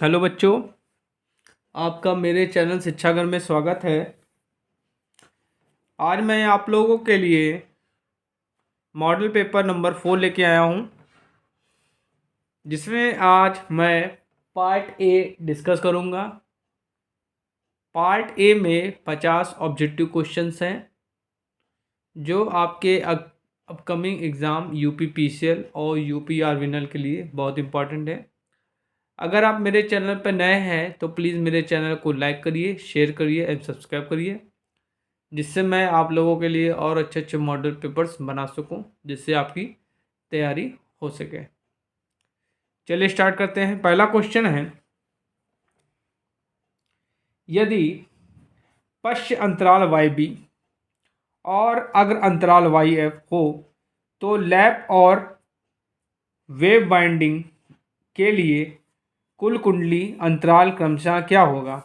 Hello बच्चों, आपका मेरे चैनल शिक्षाघर में स्वागत है। आज मैं आप लोगों के लिए मॉडल पेपर नंबर 4 लेके आया हूँ, जिसमें आज मैं पार्ट ए डिस्कस करूँगा। पार्ट ए में 50 ऑब्जेक्टिव क्वेश्चंस हैं, जो आपके अपकमिंग एग्ज़ाम यूपी पीसीएल और यूपी आरविनल के लिए बहुत इंपॉर्टेंट है। अगर आप मेरे चैनल पर नए हैं तो प्लीज़ मेरे चैनल को लाइक करिए, शेयर करिए एंड सब्सक्राइब करिए, जिससे मैं आप लोगों के लिए और अच्छे अच्छे मॉडल पेपर्स बना सकूं, जिससे आपकी तैयारी हो सके। चलिए स्टार्ट करते हैं। पहला क्वेश्चन है, यदि पश्च अंतराल वाई बी और अग्र अंतराल वाई एफ हो तो लैप और वेव बाइंडिंग के लिए कुल कुंडली अंतराल क्रमशः क्या होगा?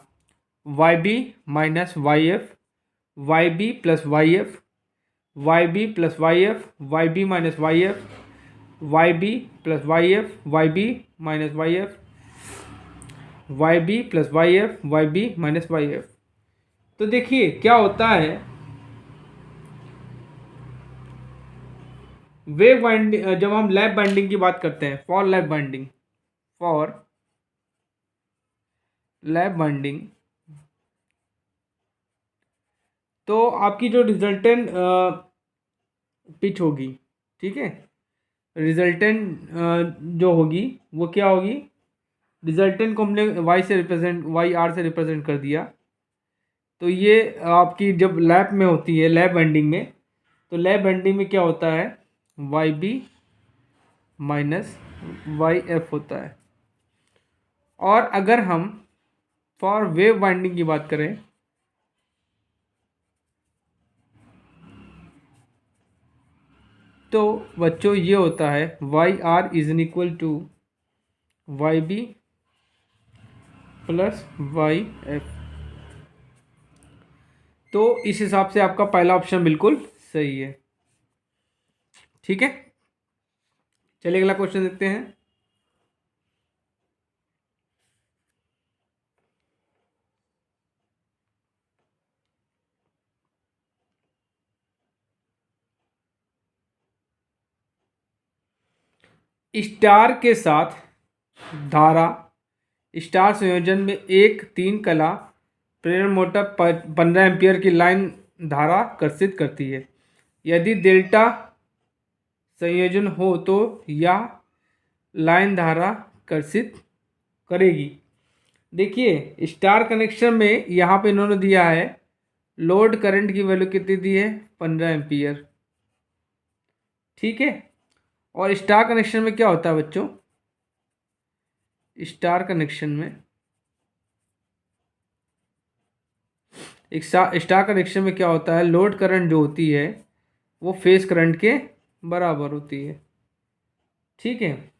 Y B minus Y F, Y B plus Y F, Y B plus Y F, Y B minus Y F, Y B plus Y F, Y B minus Y F, Y B plus Y F, Y B minus Y F. तो देखिए क्या होता है, wave binding, जब हम lap binding की बात करते हैं, for lap binding, for lap binding, तो आपकी जो रिजल्टेंट पिच होगी, ठीक है, रिजल्टेंट जो होगी वो क्या होगी? रिजल्टेंट को हमने वाई से रिप्रेजेंट, वाई आर से रिप्रेजेंट कर दिया। तो ये आपकी जब लैप में होती है, लैप बाइंडिंग में, तो लैप बाइंडिंग में क्या होता है? Y B minus Y F होता है। और अगर हम फॉर वेव बाइंडिंग की बात करें, तो बच्चों ये होता है Y R is in equal to Y B plus Y F. तो इस हिसाब से आपका पहला ऑप्शन बिल्कुल सही है। ठीक है, चलिए अगला क्वेश्चन देखते हैं। स्टार के साथ धारा स्टार संयोजन में एक 3 कला प्रेरण मोटर 15 एम्पियर की लाइन धारा कर्षित करती है। यदि डेल्टा संयोजन हो तो यह लाइन धारा कर्षित करेगी। देखिए स्टार कनेक्शन में यहाँ पे इन्होंने दिया है लोड करंट की वैल्यू कितनी दी है? 15 एम्पियर। ठीक है, और स्टार कनेक्शन में क्या होता है बच्चों? स्टार कनेक्शन में स्टार कनेक्शन में क्या होता है? लोड करंट जो होती है वो फेज करंट के बराबर होती है। ठीक है,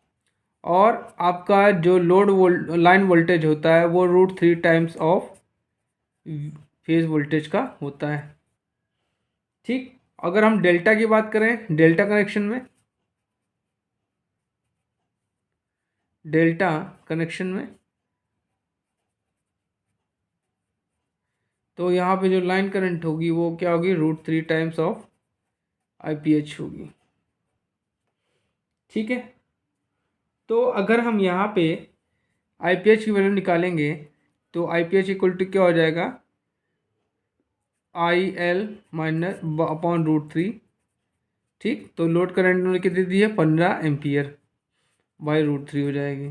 और आपका जो लाइन वोल्टेज होता है वो √3 टाइम्स ऑफ फेज वोल्टेज का होता है। ठीक, अगर हम डेल्टा की बात करें, डेल्टा कनेक्शन में, डेल्टा कनेक्शन में तो यहाँ पे जो लाइन करंट होगी वो क्या होगी? √3 टाइम्स ऑफ IPH होगी। ठीक है, तो अगर हम यहाँ पे IPH की वैल्यू निकालेंगे तो IPH इक्वल टू क्या हो जाएगा? IL minus upon √3। ठीक, तो लोड करंट ने कितनी दी है? 15 एम्पियर बाई √3 हो जाएगी।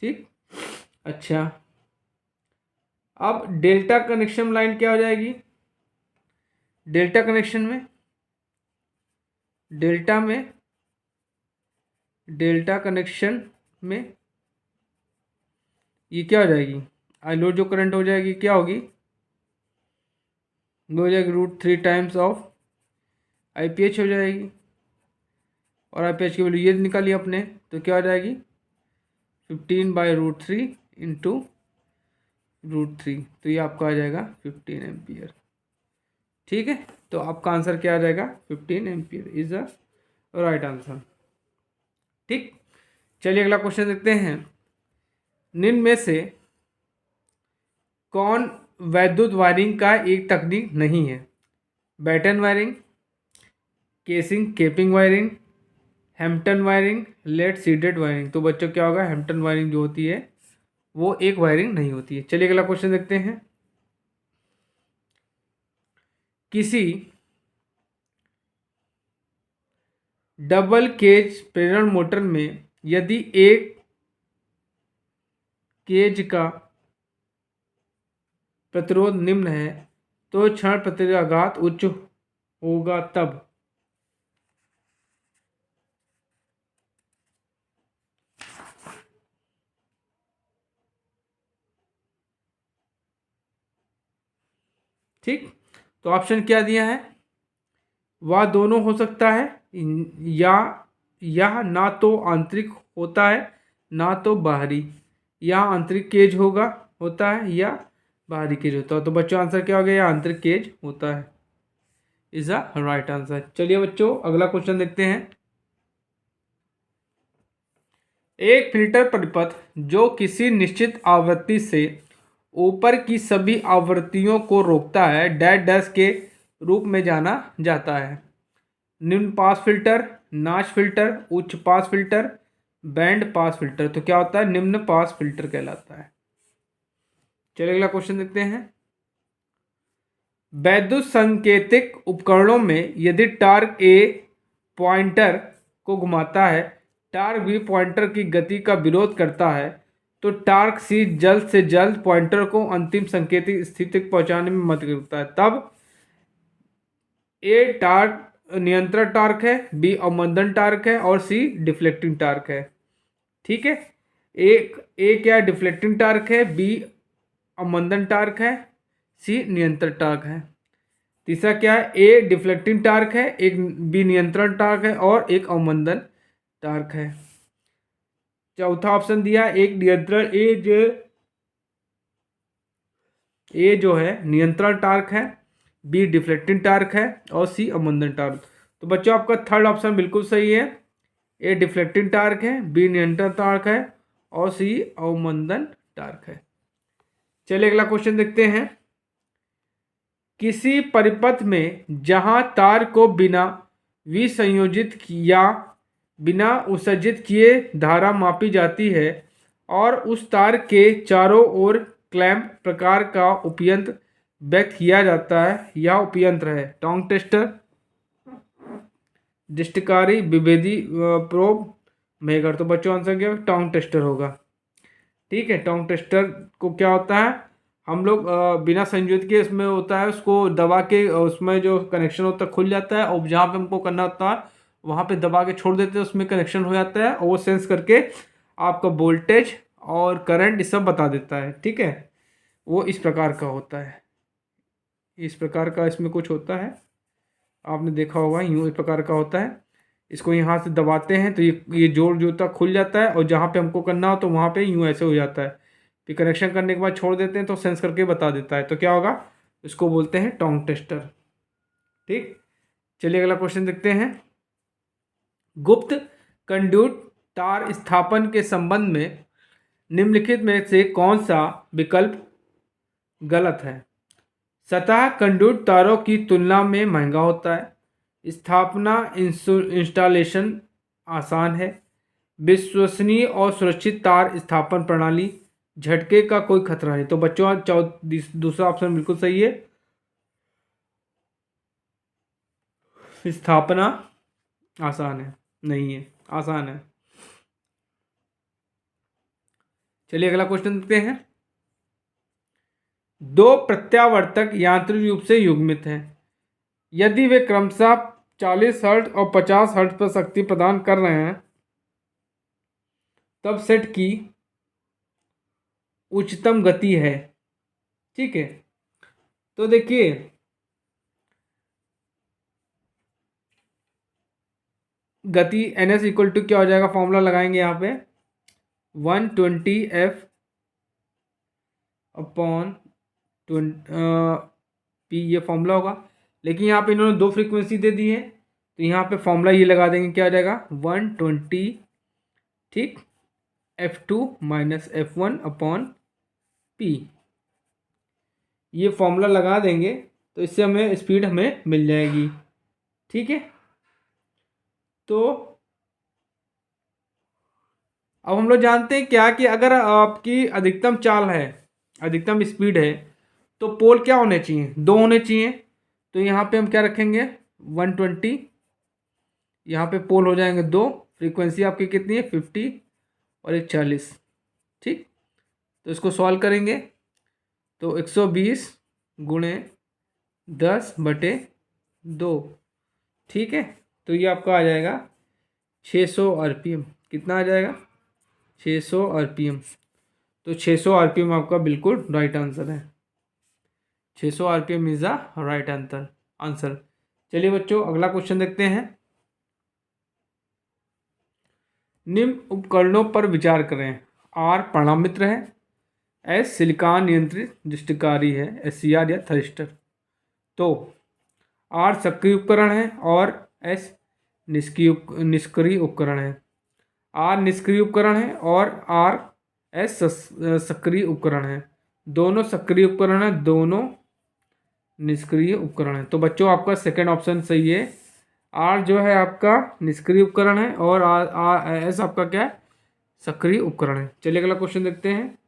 ठीक, अच्छा, अब डेल्टा कनेक्शन लाइन क्या हो जाएगी? डेल्टा कनेक्शन में, डेल्टा कनेक्शन में ये क्या हो जाएगी? आई लोड जो करंट हो जाएगी क्या होगी? वो हो जाएगी √3 टाइम्स ऑफ IPH हो जाएगी। और IPH की वैल्यू ये निकाली अपने, तो क्या हो जाएगी? 15 बाई √3 इंटू √3, तो ये आपका आ जाएगा 15 एम्पियर। ठीक है, तो आपका आंसर क्या आ जाएगा? 15 ampere is the right answer. ठीक, चलिए अगला क्वेश्चन देखते हैं। निम्न में से कौन वैद्युत वायरिंग का एक तकनीक नहीं है? Batten wiring, casing capping wiring, Hampton wiring, lead sheathed wiring. तो बच्चों क्या होगा, हैम्पटन वायरिंग जो होती है वो एक वायरिंग नहीं होती है। चलिए अगला क्वेश्चन देखते हैं। किसी डबल केज प्रेरण मोटर में यदि एक केज का प्रतिरोध निम्न है तो क्षण प्रतिघात उच्च होगा तब। ठीक, तो ऑप्शन क्या दिया है, वह दोनों हो सकता है, या यह ना तो आंतरिक होता है ना तो बाहरी, या आंतरिक केज होता है या बाहरी केज होता है। तो बच्चों आंसर क्या हो गया, यह आंतरिक केज होता है, इज द राइट आंसर। चलिए बच्चों अगला क्वेश्चन देखते हैं। एक फिल्टर परिपथ जो किसी निश्चित आवृत्ति से ऊपर की सभी आवृत्तियों को रोकता है डैश डैश के रूप में जाना जाता है। निम्न पास फिल्टर, नाच फिल्टर, उच्च pass filter, band pass filter. तो क्या होता है, निम्न पास फिल्टर कहलाता है। चलिए अगला क्वेश्चन देखते हैं। वैद्युत संकेतिक उपकरणों में यदि टार्क ए पॉइंटर को घुमाता है, टार्क बी पॉइंटर की गति का विरोध करता है, तो टार्क सी जल्द से जल्द पॉइंटर को अंतिम संकेतिक स्थिति तक पहुंचाने में मदद करता है। तब ए टार्क नियंत्रण टार्क है, बी अवमंदन टार्क है और सी डिफ्लेक्टिंग टार्क है। ठीक है, ए क्या डिफ्लेक्टिंग टार्क है, बी अवमंदन टार्क है, सी नियंत्रण टार्क है। तीसरा क्या है, ए डिफ्लेक्टिंग टार्क है, एक बी नियंत्रण टार्क है और एक अवमंदन टार्क है। चौथा ऑप्शन दिया एक नियंत्रण ए जो है नियंत्रण टार्क है, बी डिफ्लेक्टिंग टार्क है और सी अवमंदन टार्क। तो बच्चों आपका थर्ड ऑप्शन बिल्कुल सही है, ए डिफ्लेक्टिंग टार्क है, बी नियंत्रण टार्क है और सी अवमंदन टार्क है। चलिए अगला क्वेश्चन देखते हैं। किसी परिपथ में जहां तार को बिना विसंयोजित या बिना उत्सर्जित किए धारा मापी जाती है और उस तार के चारों ओर क्लैंप प्रकार का उपयंत्र व्यक्त किया जाता है, यह उपयंत्र है टोंग टेस्टर, डिस्टकारी, विभेदी प्रोब, मेगर। तो बच्चों आंसर क्या टोंग टेस्टर होगा। ठीक है, टोंग टेस्टर को क्या होता है, हम लोग बिना संयोजित के इसमें होता है, उसको दबा के उसमें जो कनेक्शन होता है खुल जाता है और जहाँ पे हमको करना होता है वहाँ पे दबा के छोड़ देते हैं, उसमें कनेक्शन हो जाता है और वो सेंस करके आपका वोल्टेज और करंट ये सब बता देता है। ठीक है, वो इस प्रकार का होता है, इस प्रकार का इसमें कुछ होता है, आपने देखा होगा यूँ इस प्रकार का होता है। इसको यहाँ से दबाते हैं तो ये जोड़ जो होता खुल जाता है और जहाँ पे हमको करना हो तो वहाँ पे यूँ ऐसे हो जाता है। फिर कनेक्शन करने के बाद छोड़ देते हैं तो सेंस करके बता देता है। तो क्या होगा, इसको बोलते हैं टोंग टेस्टर। ठीक, चलिए अगला क्वेश्चन देखते हैं। गुप्त कंड्यूट तार स्थापन के संबंध में निम्नलिखित में से कौन सा विकल्प गलत है? सतह कंड्यूट तारों की तुलना में महंगा होता है, स्थापना इंस्टॉलेशन आसान है, विश्वसनीय और सुरक्षित तार स्थापन प्रणाली, झटके का कोई खतरा नहीं। तो बच्चों दूसरा ऑप्शन बिल्कुल सही है, स्थापना आसान है, नहीं है, आसान है। चलिए अगला क्वेश्चन देखते हैं। दो प्रत्यावर्तक यांत्रिक रूप से युग्मित हैं, यदि वे क्रमशः 40 हर्ट्ज और 50 हर्ट्ज पर शक्ति प्रदान कर रहे हैं तब सेट की उच्चतम गति है। ठीक है, तो देखिए गति NS इक्वल टू क्या हो जाएगा, फॉर्मूला लगाएंगे यहाँ पे 120F अपॉन P, ये फॉर्मूला होगा। लेकिन यहाँ पे इन्होंने दो फ्रीक्वेंसी दे दी है तो यहाँ पे फॉर्मूला ये लगा देंगे, क्या हो जाएगा 120, ठीक, F2 minus F1 upon P। ये फॉर्मूला लगा देंगे तो इससे हमें स्पीड हमें मिल जाएगी। ठीक है, तो अब हम लोग जानते हैं क्या कि अगर आपकी अधिकतम चाल है, अधिकतम स्पीड है, तो पोल क्या होने चाहिए, 2 होने चाहिए। तो यहाँ पे हम क्या रखेंगे 120, यहाँ पे पोल हो जाएंगे 2। फ्रीक्वेंसी आपकी कितनी है 50 और एक 40। ठीक, तो इसको सॉल्व करेंगे तो 120 गुणे 10/2। ठीक है, तो ये आपका आ जाएगा 600 RPM। कितना आ जाएगा 600 RPM। तो 600 RPM आपका बिल्कुल राइट आंसर है। 600 RPM is the right answer. चलिए बच्चों अगला क्वेश्चन देखते हैं। निम्न उपकरणों पर विचार करें। आर प्रणामित्र है, एस सिलिकॉन नियंत्रित दृष्टिकारी है, SCR या थरिस्टर। तो आर सक्रिय उपकरण है और एस निष्क्रिय उपकरण है। आर निष्क्रिय उपकरण है और आर एस सक्रिय उपकरण है। दोनों सक्रिय उपकरण है, दोनों निष्क्रिय उपकरण है। तो बच्चों आपका सेकंड ऑप्शन सही है। आर जो है आपका निष्क्रिय उपकरण है और एस आपका क्या है, सक्रिय उपकरण है। चलिए अगला क्वेश्चन देखते हैं।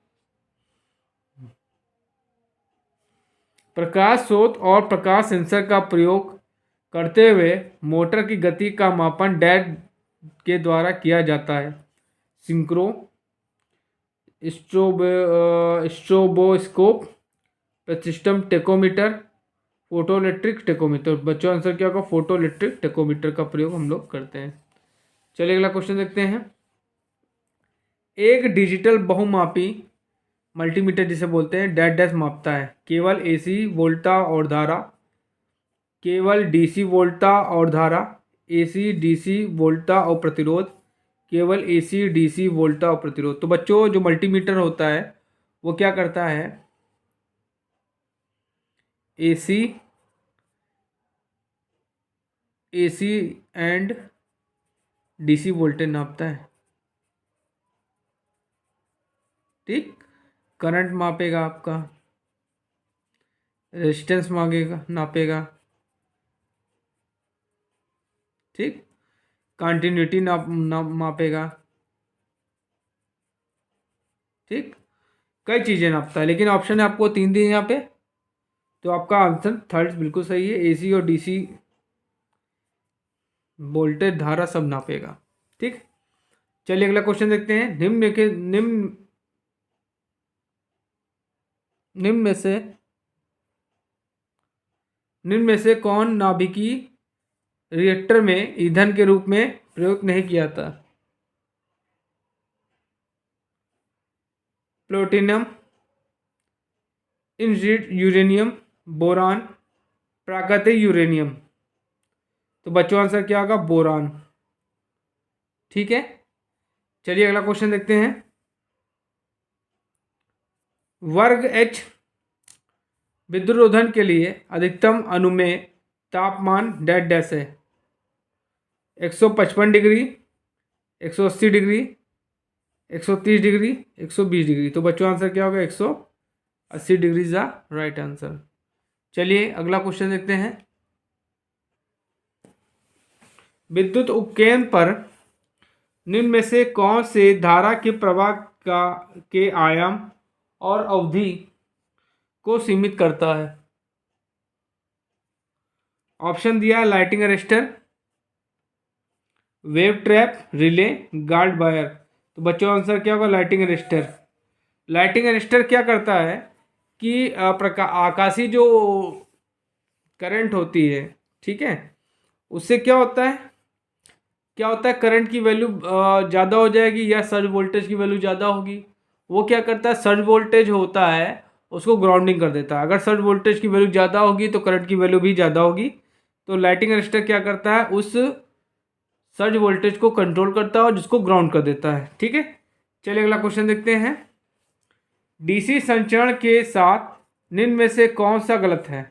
प्रकाश स्रोत और प्रकाश सेंसर का प्रयोग करते हुए मोटर की गति का मापन डैश के द्वारा किया जाता है। सिंक्रो, स्ट्रोबोस्कोप, प्रतिष्ठम टेकोमीटर, फोटोइलेक्ट्रिक टेकोमीटर। बच्चों आंसर क्या होगा, फोटोइलेक्ट्रिक टेकोमीटर का प्रयोग हम लोग करते हैं। चलिए अगला क्वेश्चन देखते हैं। एक डिजिटल बहुमापी मल्टीमीटर जिसे बोलते हैं डैश डैश मापता है केवल AC वोल्टा और धारा, केवल DC वोल्टा और धारा, AC DC वोल्टा और प्रतिरोध, केवल AC DC वोल्टा और प्रतिरोध। तो बच्चों जो मल्टीमीटर होता है वो क्या करता है, AC एंड DC वोल्टेज नापता है। ठीक, करंट मापेगा, आपका रेजिस्टेंस मांगेगा, नापेगा। ठीक, कंटिन्यूटी मापेगा। ठीक, कई चीज़ें नापता है, लेकिन ऑप्शन आपको 3 दिए यहाँ पे, तो आपका आंसर थर्ड बिल्कुल सही है। AC और DC वोल्टेज धारा सब नापेगा। ठीक, चलिए अगला क्वेश्चन देखते हैं। निम्न में से कौन नाभिकीय रिएक्टर में ईंधन के रूप में प्रयोग नहीं किया था। प्लूटोनियम, इनरिच्ड यूरेनियम, बोरान, प्राकृतिक यूरेनियम। तो बच्चों आंसर क्या होगा, बोरान। ठीक है, चलिए अगला क्वेश्चन देखते हैं। वर्ग H विद्युतरोधन के लिए अधिकतम अनुमेय तापमान डैश डैश है। 155 डिग्री, 180 डिग्री, 130 डिग्री, 120 डिग्री। तो बच्चों आंसर क्या होगा, 180 degree is the right answer. चलिए अगला क्वेश्चन देखते हैं। विद्युत उपकेंद्र पर निम्न में से कौन से धारा के प्रवाह के आयाम और अवधि को सीमित करता है। ऑप्शन दिया है lighting arrester, wave trap, relay, guard wire. तो बच्चों आंसर क्या होगा, लाइटिंग अरेस्टर। लाइटिंग अरेस्टर क्या करता है कि आकाशीय जो करंट होती है, ठीक है, उससे क्या होता है, करंट की वैल्यू ज़्यादा हो जाएगी या सर्ज वोल्टेज की वैल्यू ज़्यादा होगी। वो क्या करता है, सर्ज वोल्टेज होता है उसको ग्राउंडिंग कर देता है। अगर सर्ज वोल्टेज की वैल्यू ज़्यादा होगी तो करंट की वैल्यू भी ज़्यादा होगी। तो लाइटिंग अरेस्टर क्या करता है, उस सर्ज वोल्टेज को कंट्रोल करता है और जिसको ग्राउंड कर देता है। ठीक है, चलिए अगला क्वेश्चन देखते हैं। DC संचरण के साथ निम्न में से कौन सा गलत है।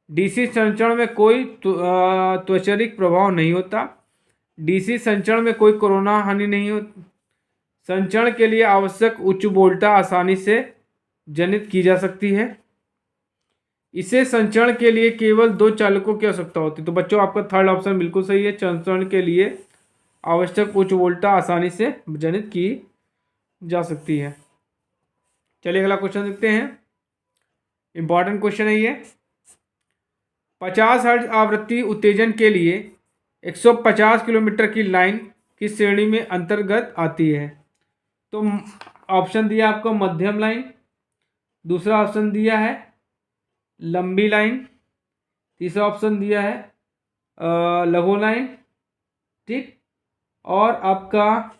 DC संचरण में कोई त्वचारिक प्रभाव नहीं होता। DC संचरण में कोई कोरोना हानि नहीं होती। संचरण के लिए आवश्यक उच्च वोल्टता आसानी से जनित की जा सकती है। इसे संचरण के लिए केवल 2 चालकों की आवश्यकता होती है। तो बच्चों आपका थर्ड ऑप्शन बिल्कुल सही है। संचरण के लिए आवश्यक उच्च वोल्टता आसानी से जनित की जा सकती है। चलिए अगला क्वेश्चन देखते हैं। इंपॉर्टेंट क्वेश्चन है ये। 50 हर्ट्ज आवृत्ति उत्तेजन के लिए 150 किलोमीटर की लाइन किस श्रेणी में अंतर्गत आती है? तो ऑप्शन दिया आपको मध्यम लाइन, दूसरा ऑप्शन दिया है लंबी लाइन, तीसरा ऑप्शन दिया है लघु लाइन, ठीक, और आपका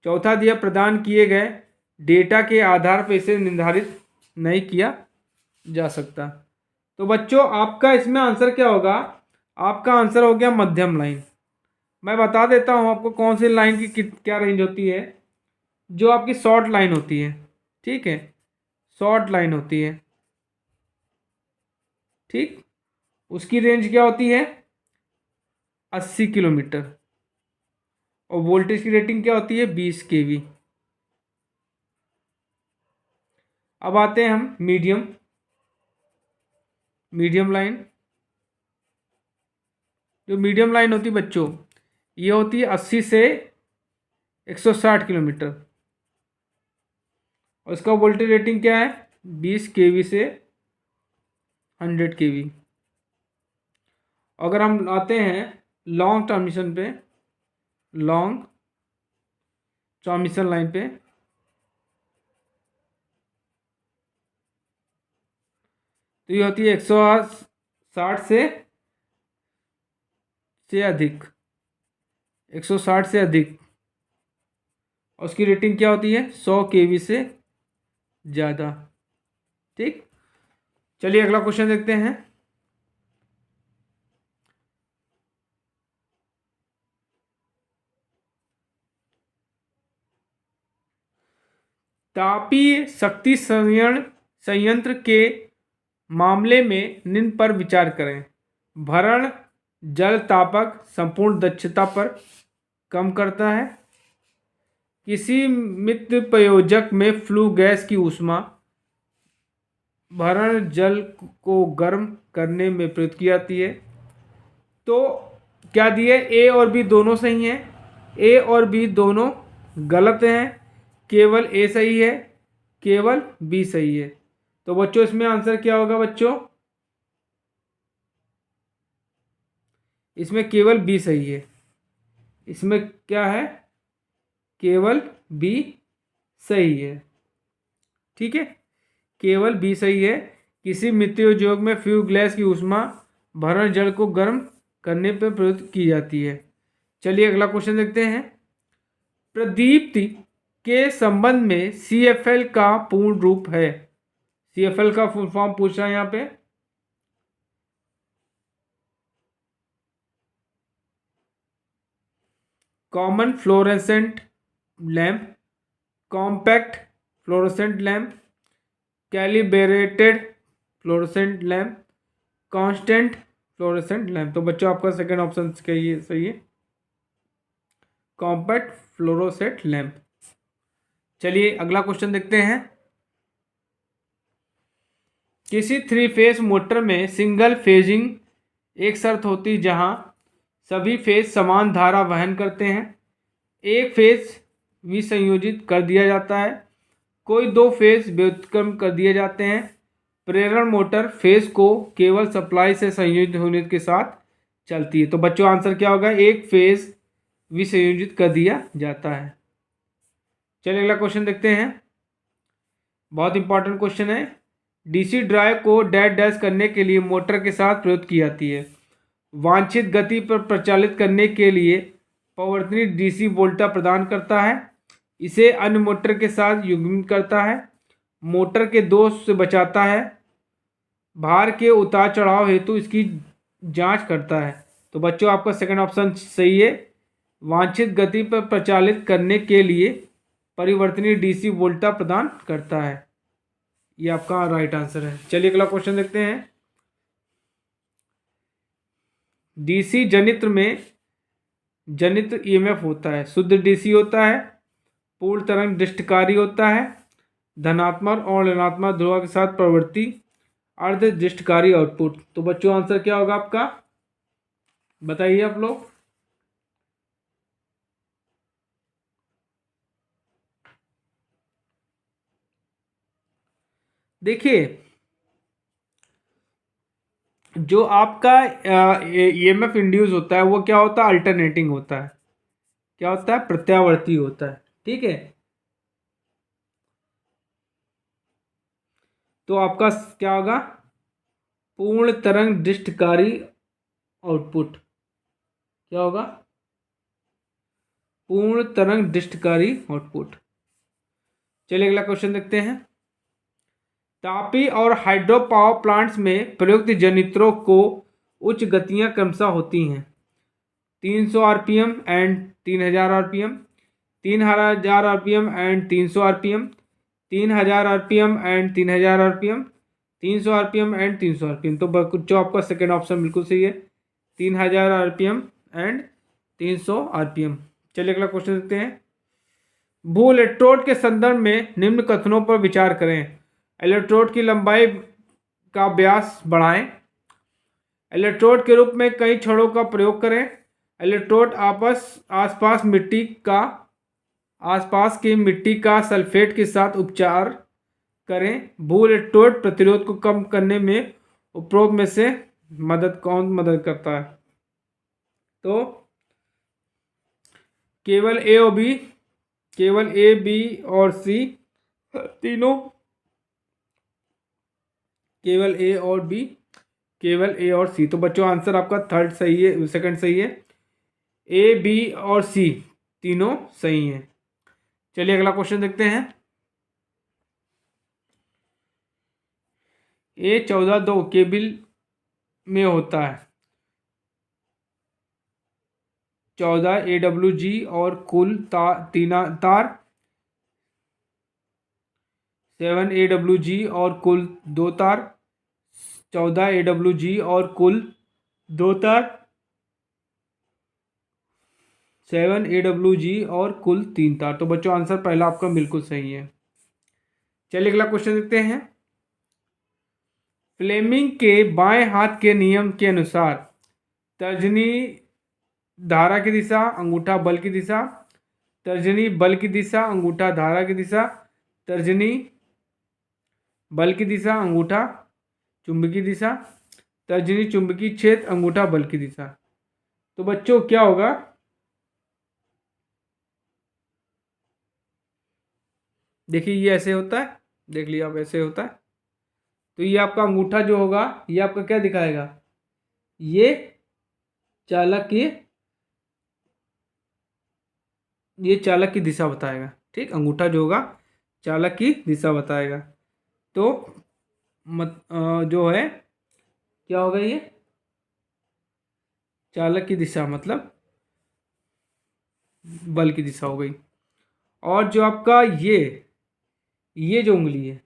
चौथा दिया प्रदान किए गए डेटा के आधार पर इसे निर्धारित नहीं किया जा सकता। तो बच्चों आपका इसमें आंसर क्या होगा? आपका आंसर हो गया मध्यम लाइन। मैं बता देता हूँ आपको कौन सी लाइन की क्या रेंज होती है। जो आपकी शॉर्ट लाइन होती है, ठीक है, शॉर्ट लाइन होती है, ठीक, उसकी रेंज क्या होती है? 80 किलोमीटर, और वोल्टेज की रेटिंग क्या होती है? 20 kV। अब आते हैं हम मीडियम लाइन। जो मीडियम लाइन होती है बच्चों, ये होती है 80 से 160 किलोमीटर, और इसका वोल्टेज रेटिंग क्या है? 20 kV से 100 kV। अगर हम आते हैं लॉन्ग ट्रांसमिशन पे, लॉन्ग ट्रांसमिशन लाइन पे, तो ये होती है 160 से अधिक, 160 से अधिक, और उसकी रेटिंग क्या होती है? 100 kV से ज़्यादा, ठीक। चलिए अगला क्वेश्चन देखते हैं। तापीय शक्ति संयंत्र के मामले में निम्न पर विचार करें। भरण जल तापक संपूर्ण दक्षता पर कम करता है। किसी मित्र प्रयोजक में फ्लू गैस की ऊष्मा भरण जल को गर्म करने में प्रयुक्त की जाती है। तो क्या दिए? ए और बी दोनों सही हैं, ए और बी दोनों गलत हैं, केवल ए सही है, केवल बी सही है। तो बच्चों इसमें आंसर क्या होगा बच्चों? इसमें केवल बी सही है। इसमें क्या है? केवल बी सही है, ठीक है, केवल बी सही है। किसी मित्र उद्योग में फ्यूल गैस की ऊष्मा भरण जल को गर्म करने पर प्रयुक्त की जाती है। चलिए अगला क्वेश्चन देखते हैं। प्रदीप्ति के संबंध में CFL का पूर्ण रूप है। CFL का फुल फॉर्म पूछ रहा है यहाँ पे। Common fluorescent lamp, compact fluorescent lamp, calibrated fluorescent lamp, constant fluorescent lamp. तो बच्चों आपका सेकंड ऑप्शन सही है, कॉम्पैक्ट फ्लोरोसेंट लैम्प। चलिए अगला क्वेश्चन देखते हैं। किसी 3 फेज मोटर में सिंगल फेजिंग एक शर्त होती जहां सभी फेज समान धारा वहन करते हैं। एक फेज विसंयोजित कर दिया जाता है। कोई 2 फेज व्युत्क्रम कर दिए जाते हैं। प्रेरण मोटर फेज को केवल सप्लाई से संयोजित होने के साथ चलती है। तो बच्चों आंसर क्या होगा? एक फेज विसंयोजित कर दिया जाता है। चलिए अगला क्वेश्चन देखते हैं। बहुत इंपॉर्टेंट क्वेश्चन है। डीसी ड्राइव को डैश डैश करने के लिए मोटर के साथ प्रयुक्त की जाती है। वांछित गति पर प्रचालित करने के लिए परिवर्तनीय डीसी वोल्टा प्रदान करता है। इसे अन्य मोटर के साथ युग्मित करता है। मोटर के दोष से बचाता है। भार के उतार चढ़ाव हेतु इसकी जांच करता है। तो बच्चों आपका सेकंड ऑप्शन सही है। वांछित गति पर प्रचालित करने के लिए परिवर्तनीय डीसी वोल्टा प्रदान करता है। ये आपका राइट आंसर है। चलिए अगला क्वेश्चन देखते हैं। डीसी जनित्र में जनित ईएमएफ होता है। शुद्ध डीसी होता है, पूर्ण तरंग दृष्टिकारी होता है, धनात्मक और ऋणात्मक ध्रुव के साथ प्रवृत्ति, अर्ध दृष्टिकारी आउटपुट। तो बच्चों आंसर क्या होगा आपका, बताइए आप लोग। देखिए, जो आपका ईएमएफ इंड्यूस होता है वो क्या होता है, अल्टरनेटिंग होता है। क्या होता है, प्रत्यावर्ती होता है। ठीक है, तो आपका क्या होगा, पूर्ण तरंग दृष्टिकारी आउटपुट। क्या होगा, पूर्ण तरंग दृष्टिकारी आउटपुट। चलिए अगला क्वेश्चन देखते हैं। तापी और हाइड्रो पावर प्लांट्स में प्रयुक्त जनरेटरों को उच्च गतियां क्रमशः होती हैं 300 RPM and 3000 RPM, 3000 RPM and 300 RPM, 3000 RPM and 3000 RPM, 300 RPM and 300 RPM. तो जो आपका सेकेंड ऑप्शन बिल्कुल सही है, 3000 आरपीएम एंड 300 आरपीएम। चलिए अगला क्वेश्चन देखते हैं। भू इलेक्ट्रोड के संदर्भ में निम्न कथनों पर विचार करें। इलेक्ट्रोड की लंबाई का व्यास बढ़ाएं, इलेक्ट्रोड के रूप में कई छड़ों का प्रयोग करें, इलेक्ट्रोड आसपास की मिट्टी का सल्फेट के साथ उपचार करें। भू इलेक्ट्रोड प्रतिरोध को कम करने में उपरोक्त में से कौन मदद करता है। तो केवल ए और बी, केवल ए बी और सी तीनों, केवल ए और बी, केवल ए और सी। तो बच्चों आंसर आपका थर्ड सही है, सेकंड सही है, ए बी और सी तीनों सही हैं। चलिए अगला क्वेश्चन देखते हैं। A14 दो केबल में होता है 14 AWG और कुल तार 7 AWG और कुल 2 तार, 14 AWG और कुल 2 तार, 7 AWG और कुल 3 तार। तो बच्चों आंसर पहला आपका बिल्कुल सही है। चलिए अगला क्वेश्चन देखते हैं। फ्लेमिंग के बाएं हाथ के नियम के अनुसार तर्जनी धारा की दिशा, अंगूठा बल की दिशा, तर्जनी बल की दिशा, अंगूठा धारा की दिशा, तर्जनी बल की दिशा, अंगूठा चुंबकीय दिशा, तर्जनी चुंबकीय क्षेत्र, अंगूठा बल की दिशा। तो बच्चों क्या होगा, देखिए ये ऐसे होता है, देख लिया आप ऐसे होता है। तो ये आपका अंगूठा जो होगा ये आपका क्या दिखाएगा, ये चालक की दिशा बताएगा। ठीक, अंगूठा जो होगा चालक की दिशा बताएगा। तो जो है क्या होगा, ये चालक की दिशा मतलब बल की दिशा हो गई। और जो आपका ये जो उंगली है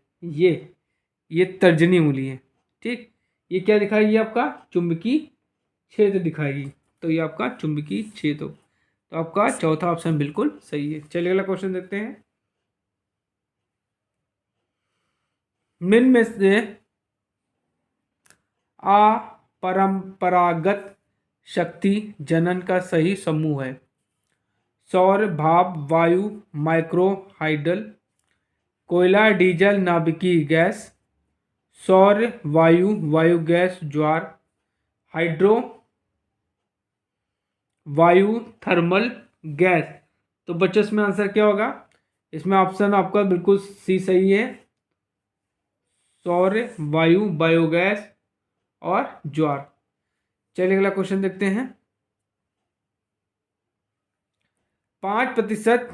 ये तर्जनी उंगली है। ठीक, ये क्या दिखाएगी, आपका चुंबकीय क्षेत्र दिखाएगी। तो ये आपका चुंबकीय क्षेत्र। तो आपका चौथा ऑप्शन बिल्कुल सही है। चलिए अगला क्वेश्चन देखते हैं। निम्न में से अपरंपरागत शक्ति जनन का सही समूह है। सौर, भाप, वायु, माइक्रो हाइडल, कोयला, डीजल, नाभिकीय गैस, सौर, वायु गैस, ज्वार, हाइड्रो, वायु, थर्मल, गैस। तो बच्चों इसमें आंसर क्या होगा, इसमें ऑप्शन आपका बिल्कुल सी सही है, सौर, वायु, बायोगैस और ज्वार। चलिए अगला क्वेश्चन देखते हैं। 5%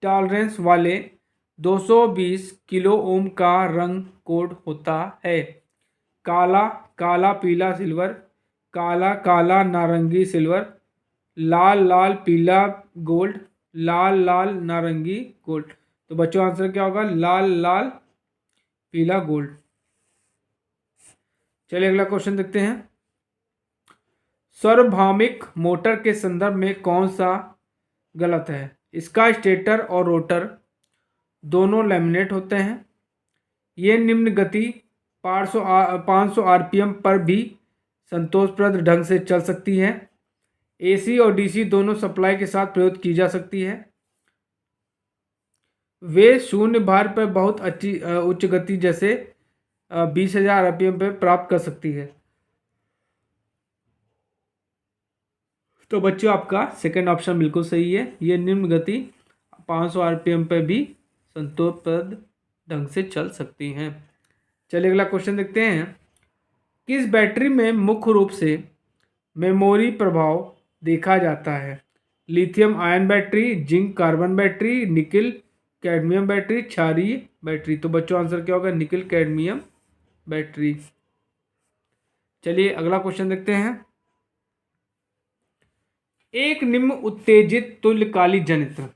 टॉलरेंस वाले 220 किलो ओम का रंग कोड होता है काला, काला पीला सिल्वर, काला काला नारंगी सिल्वर, लाल लाल पीला गोल्ड, लाल लाल नारंगी गोल्ड। तो बच्चों आंसर क्या होगा, लाल लाल पीला गोल्ड। चलिए अगला क्वेश्चन देखते हैं। सार्वभौमिक मोटर के संदर्भ में कौन सा गलत है? इसका स्टेटर और रोटर दोनों लैमिनेट होते हैं। ये निम्न गति 500 आरपीएम पर भी संतोषप्रद ढंग से चल सकती है। एसी और डीसी दोनों सप्लाई के साथ प्रयोग की जा सकती है। वे शून्य भार पर बहुत अच्छी उच्च गति जैसे 20,000 आरपीएम पर प्राप्त कर सकती है। तो बच्चों आपका सेकंड ऑप्शन बिल्कुल सही है। ये निम्न गति 500 आरपीएम पर भी संतोषप्रद ढंग से चल सकती हैं। चलिए अगला क्वेश्चन देखते हैं। किस बैटरी में मुख्य रूप से मेमोरी प्रभाव देखा जाता है? Lithium ion battery, zinc carbon battery, nickel cadmium battery, क्षारीय बैटरी। तो बच्चों आंसर क्या होगा? Nickel cadmium battery. चलिए अगला क्वेश्चन देखते हैं। एक निम्न उत्तेजित तुल्यकालिक जनित्र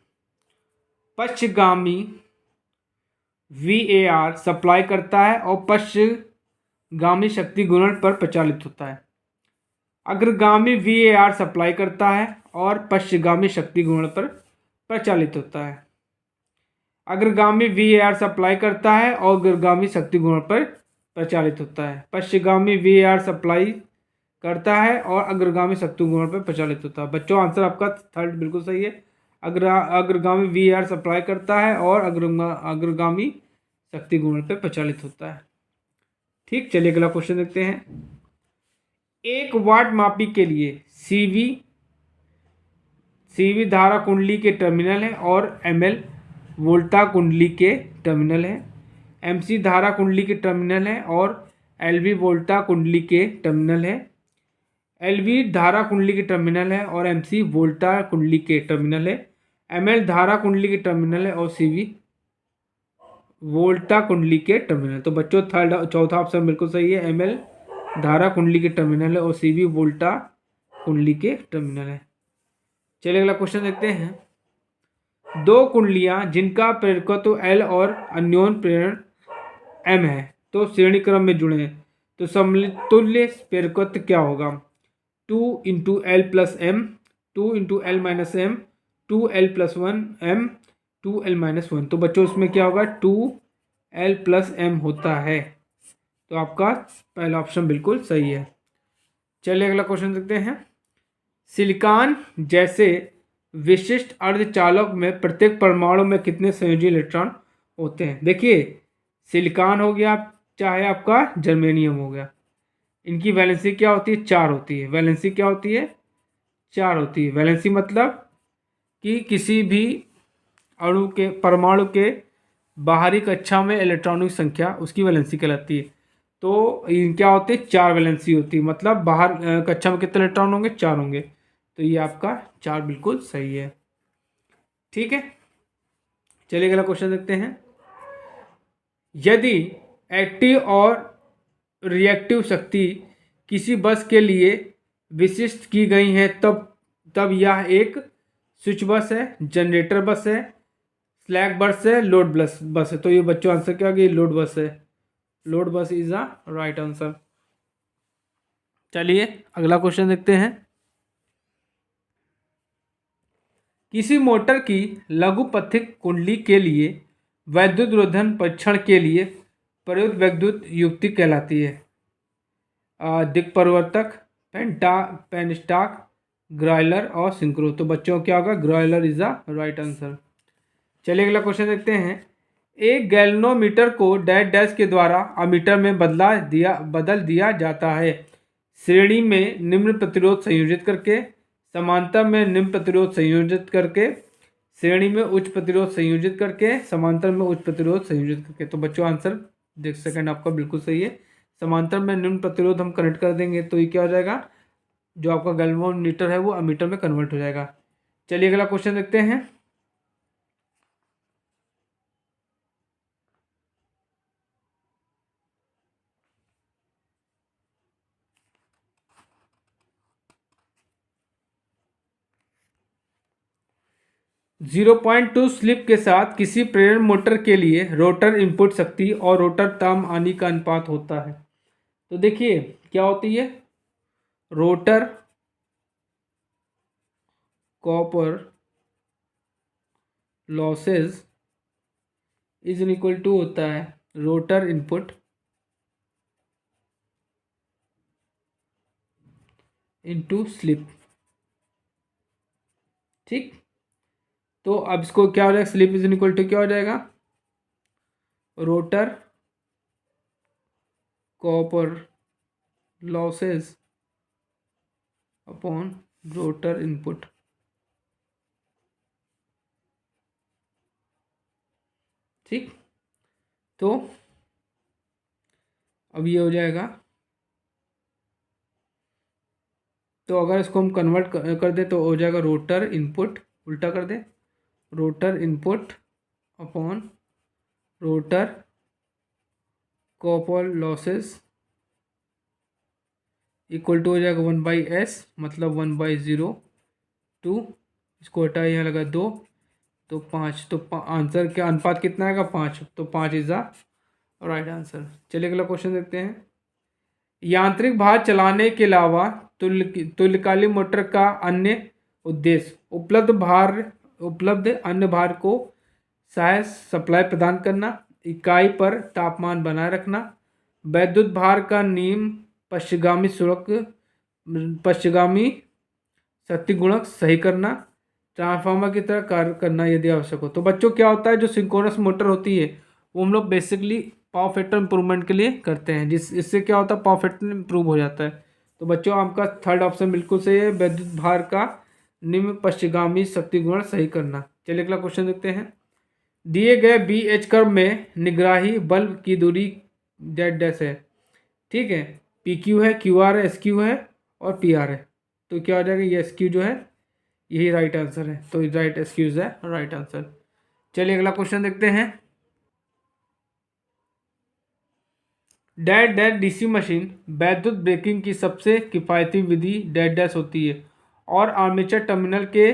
पश्चगामी VAR सप्लाई करता है और पश्चगामी शक्ति गुणन पर प्रचालित होता है। अग्रगामी VAR सप्लाई करता है और पश्चगामी शक्ति गुणन पर प्रचालित होता है। अग्रगामी VAR सप्लाई करता है और अग्रगामी शक्ति गुणन पर प्रचालित होता है। पश्चगामी VAR सप्लाई करता है और अग्रगामी शक्ति गुणन पर प्रचालित होता है। बच्चों आंसर आपका थर्ड बिल्कुल सही है। अग्रगामी VAR सप्लाई करता है और अग्रगामी शक्ति गुणन पर प्रचालित होता है। ठीक, चलिए अगला क्वेश्चन देखते हैं। 1 वाट मापी के लिए CV धारा कुंडली के टर्मिनल है और ML वोल्टा कुंडली के टर्मिनल है। MC धारा कुंडली के टर्मिनल है और LV वोल्टा कुंडली के टर्मिनल है। LV धारा कुंडली के टर्मिनल है और MC वोल्टा कुंडली के टर्मिनल है। ML धारा कुंडली के टर्मिनल है और CV वोल्टा कुंडली के टर्मिनल। तो बच्चों चौथा ऑप्शन बिल्कुल सही है। ML धारा कुंडली के टर्मिनल है और CV वोल्टा कुंडली के टर्मिनल है। चलिए अगला क्वेश्चन देखते हैं। 2 कुंडलियां जिनका प्रेरकत्व L और अन्योन्य प्रेरण M है तो श्रेणी क्रम में जुड़े हैं, तो समतुल्य प्रेरकत्व क्या होगा? 2 × L + M, 2 × L - M, 2L + 1 M, 2L - 1। तो बच्चों इसमें क्या होगा? 2L + M होता है। तो आपका पहला ऑप्शन बिल्कुल सही है। चलिए अगला क्वेश्चन देखते हैं। सिलिकॉन जैसे विशिष्ट अर्धचालक में प्रत्येक परमाणु में कितने संयोजी इलेक्ट्रॉन होते हैं? देखिए, सिलिकॉन हो गया, चाहे आपका जर्मेनियम हो गया, इनकी वैलेंसी क्या होती है? 4 होती है। वैलेंसी क्या होती है? 4 होती है। वैलेंसी मतलब कि किसी भी अणु के परमाणु के बाहरी कक्षा में इलेक्ट्रॉनों की संख्या उसकी वैलेंसी कहलाती है। तो क्या होती है? 4 वैलेंसी होती है। मतलब बाहर कक्षा में कितने इलेक्ट्रॉन होंगे? 4 होंगे। तो ये आपका 4 बिल्कुल सही है। ठीक है, चलिए अगला क्वेश्चन देखते हैं। यदि एक्टिव और रिएक्टिव शक्ति किसी बस के लिए विशिष्ट की गई है तब यह एक स्विच बस है, जनरेटर बस है, स्लैक बस है, लोड बस है। तो ये बच्चों आंसर क्या होगा? लोड बस है। Load bus is the right answer. चलिए अगला क्वेश्चन देखते हैं। किसी मोटर की लघुपथिक कुंडली के लिए वैद्युत रोधन परीक्षण के लिए प्रयुक्त वैद्युत युक्ति कहलाती है? दिक्परिवर्तक, पेनस्टॉक, ग्राइलर और सिंक्रो। तो बच्चों क्या होगा? ग्राइलर इज द राइट आंसर। चलिए अगला क्वेश्चन देखते हैं। एक गैल्वेनोमीटर को डैश डैश के द्वारा अमीटर में बदल दिया जाता है। श्रेणी में निम्न प्रतिरोध संयोजित करके, समांतर में निम्न प्रतिरोध संयोजित करके, श्रेणी में उच्च प्रतिरोध संयोजित करके, समांतर में उच्च प्रतिरोध संयोजित करके। तो बच्चों आंसर देख सेकंड आपका बिल्कुल सही है। समांतर में निम्न प्रतिरोध हम कनेक्ट कर देंगे तो ये क्या हो जाएगा? जो आपका गैल्वेनोमीटर है वो अमीटर में कन्वर्ट हो जाएगा। चलिए अगला क्वेश्चन देखते हैं। जीरो 0.2 स्लिप के साथ किसी प्रेरण मोटर के लिए रोटर इनपुट शक्ति और रोटर ताम आनी का अनुपात होता है। तो देखिए क्या होती है? Rotor copper losses is equal to होता है रोटर इनपुट इनटू स्लिप। ठीक, तो अब इसको क्या हो जाएगा, स्लिप इज इक्वल टू क्या हो जाएगा, rotor copper losses upon rotor input. ठीक, तो अब ये हो जाएगा, तो अगर इसको हम कन्वर्ट कर दें तो हो जाएगा रोटर इनपुट, उल्टा कर दें, rotor input upon rotor copper losses equal to हो जाएगा 1/s, मतलब 1/0 इसको हटा, यहाँ लगा 2 तो 5, तो आंसर क्या अनुपात कितना आएगा 5, तो 5 इज द राइट आंसर। चलिए अगला क्वेश्चन देखते हैं। यांत्रिक भार चलाने के अलावा तुल्यकालिक मोटर का अन्य उद्देश्य उपलब्ध अन्य भार को सहायक सप्लाई प्रदान करना, इकाई पर तापमान बनाए रखना, वैद्युत भार का नियम पश्चिगामी शक्ति गुणक सही करना, ट्रांसफार्मर की तरह कार्य करना यदि आवश्यक हो। तो बच्चों क्या होता है, जो सिंक्रोनस मोटर होती है वो हम लोग बेसिकली पावर फैक्टर इंप्रूवमेंट के लिए करते हैं, इससे क्या होता है पावर फैक्टर इंप्रूव हो जाता है। तो बच्चों आपका थर्ड ऑप्शन बिल्कुल सही है, वैद्युत भार का निम्न पश्चिगामी शक्ति गुणक सही करना। चलिए अगला क्वेश्चन देखते हैं। दिए गए BH कर्व में निग्राही बल्ब की दूरी Z' है। ठीक है, PQ है, QR है, SQ है और PR है। तो क्या हो जाएगा, ये SQ जो है यही राइट आंसर है, तो राइट SQ है राइट आंसर। चलिए अगला क्वेश्चन देखते हैं। डैश डैश DC मशीन वैद्युत ब्रेकिंग की सबसे किफ़ायती विधि डैश डैश होती है और आर्मेचर टर्मिनल के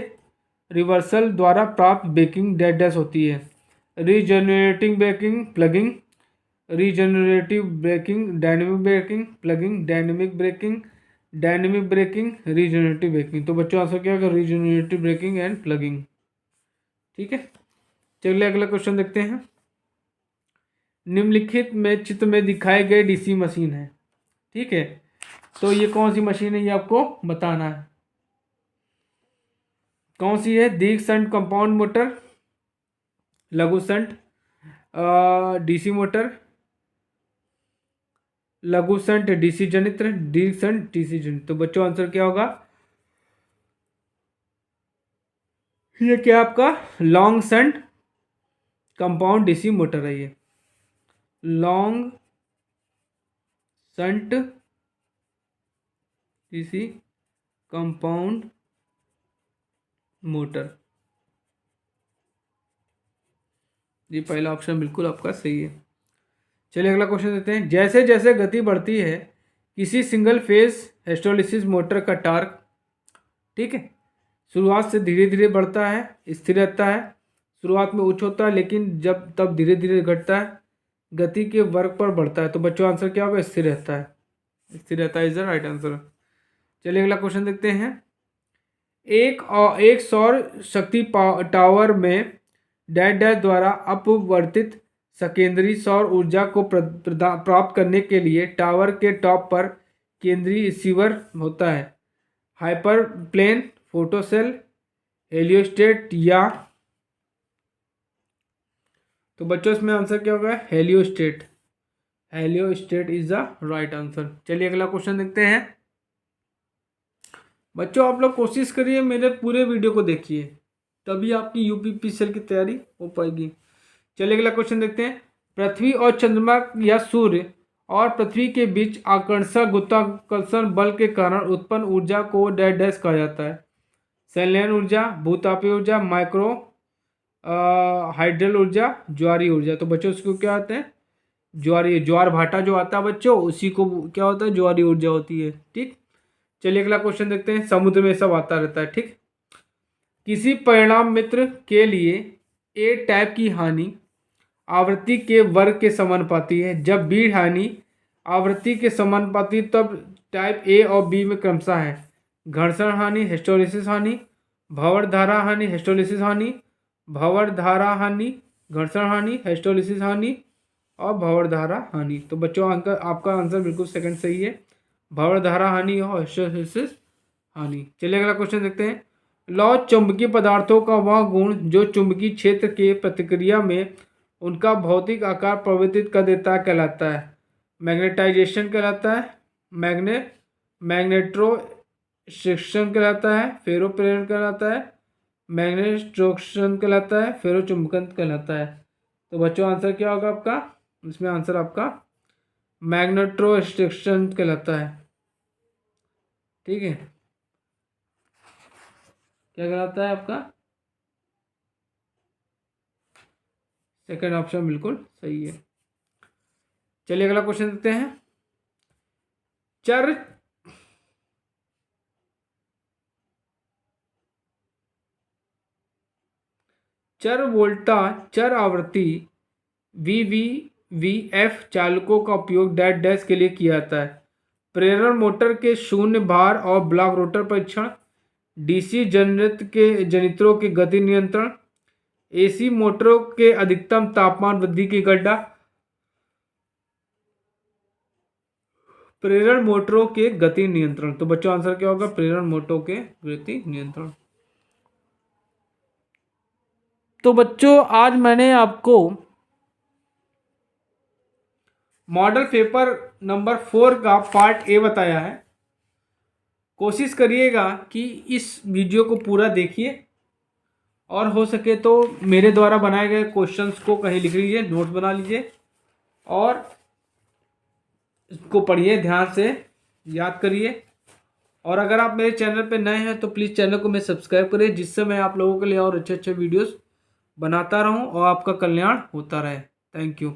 रिवर्सल द्वारा प्राप्त ब्रेकिंग डैश डैश होती है। Regenerating braking plugging, regenerative braking, dynamic braking, plugging, dynamic braking, regenerative braking. तो बच्चों आंसर क्या होगा, रीजनरेटिव ब्रेकिंग एंड प्लगिंग। ठीक है, चलिए अगला क्वेश्चन देखते हैं। निम्नलिखित में चित्र में दिखाए गए DC मशीन है। ठीक है, तो ये कौन सी मशीन है ये आपको बताना है, कौन सी है। दीर्घ शंट कंपाउंड मोटर, लघु शंट DC मोटर, लघु शंट DC जनित्र, दीर्घ शंट DC जनित्र। तो बच्चों आंसर क्या होगा, ये क्या आपका long shunt compound DC motor है। ये long shunt DC compound motor, ये पहला ऑप्शन बिल्कुल आपका सही है। चलिए अगला क्वेश्चन देते हैं। जैसे जैसे गति बढ़ती है किसी सिंगल फेज हिस्टोलिसिस मोटर का टार्क, ठीक है, शुरुआत से धीरे धीरे बढ़ता है, स्थिर रहता है, शुरुआत में उच्च होता है लेकिन तब धीरे धीरे घटता है, गति के वर्ग पर बढ़ता है। तो बच्चों आंसर क्या होगा, स्थिर रहता है, स्थिर रहता है इज द राइट आंसर। चलिए अगला क्वेश्चन देखते हैं। एक सौर शक्ति टावर में डैश डैश द्वारा अपवर्तित सेकेंडरी सौर ऊर्जा को प्राप्त करने के लिए टावर के टॉप पर केंद्रीय रिसीवर होता है। हाइपर प्लेन, फोटोसेल, हेलियोस्टेट या, तो बच्चों इसमें आंसर क्या होगा, heliostat, heliostat is the right answer. चलिए अगला क्वेश्चन देखते हैं। बच्चों आप लोग कोशिश करिए मेरे पूरे वीडियो को देखिए, तभी आपकी UPPCL की तैयारी हो पाएगी। चलिए अगला क्वेश्चन देखते हैं। पृथ्वी और चंद्रमा या सूर्य और पृथ्वी के बीच आकर्षक गुरुत्वाकर्षण बल के कारण उत्पन्न ऊर्जा को डैश डैश कहा जाता है। संलयन ऊर्जा, भूतापीय ऊर्जा, माइक्रो हाइड्रल ऊर्जा, ज्वारीय ऊर्जा। तो बच्चों उसको क्या होते हैं, ज्वार भाटा जो आता है बच्चों, उसी को क्या होता है, ज्वारीय ऊर्जा होती है। ठीक, चलिए अगला क्वेश्चन देखते हैं। समुद्र में सब आता रहता है। ठीक, किसी परिणाम मित्र के लिए A टाइप की हानि आवृत्ति के वर्ग के समानुपाती है, जब B हानि आवृत्ति के समानुपाती तब टाइप A और B में क्रमशः है घर्षण हानि, हिस्टोलिसिस हानि, भंवर धारा हानि, हिस्टोलिसिस हानि, भंवर धारा हानि, घर्षण हानि, हिस्टोलिसिस हानि और भंवर धारा हानि। तो बच्चों आपका आंसर बिल्कुल सेकंड सही है, भंवर धारा हानि और हिस्टोलिसिस हानि। चलिए अगला क्वेश्चन देखते हैं। लौ चुंबकीय पदार्थों का वह गुण जो चुंबकीय क्षेत्र के प्रतिक्रिया में उनका भौतिक आकार परिवर्तित कर देता है कहलाता है। मैग्नेटाइजेशन कहलाता है, मैग्नेट्रोस्ट्रिक्शन कहलाता है, फेरोप्रेरण कहलाता है, मैग्नेट्रोस्ट्रिक्शन कहलाता है, फेरोचुंबकन कहलाता है। तो बच्चों आंसर क्या होगा आपका? इसमें आंसर आपका मैग्नेट्रोस्ट्रिक्शन कहलाता है। ठीक है, क्या कहलाता है आपका? सेकंड ऑप्शन बिल्कुल सही है। चलिए अगला क्वेश्चन देखते हैं। चर वोल्टा चर आवृत्ति VVVF चालकों का उपयोग डैश डैश के लिए किया जाता है। प्रेरण मोटर के शून्य भार और ब्लॉक रोटर परीक्षण, DC जनित्रों के गति नियंत्रण, AC मोटरों के अधिकतम तापमान वृद्धि की गड्ढा, प्रेरण मोटरों के गति नियंत्रण। तो बच्चों आंसर क्या होगा? प्रेरण मोटरों के गति नियंत्रण। तो बच्चों आज मैंने आपको मॉडल पेपर नंबर 4 का पार्ट ए बताया है। कोशिश करिएगा कि इस वीडियो को पूरा देखिए और हो सके तो मेरे द्वारा बनाए गए क्वेश्चंस को कहीं लिख लीजिए, नोट बना लीजिए और इसको पढ़िए, ध्यान से याद करिए। और अगर आप मेरे चैनल पे नए हैं तो प्लीज़ चैनल को मैं सब्सक्राइब करिए, जिससे मैं आप लोगों के लिए और अच्छे अच्छे वीडियोस बनाता रहूं और आपका कल्याण होता रहे। Thank you.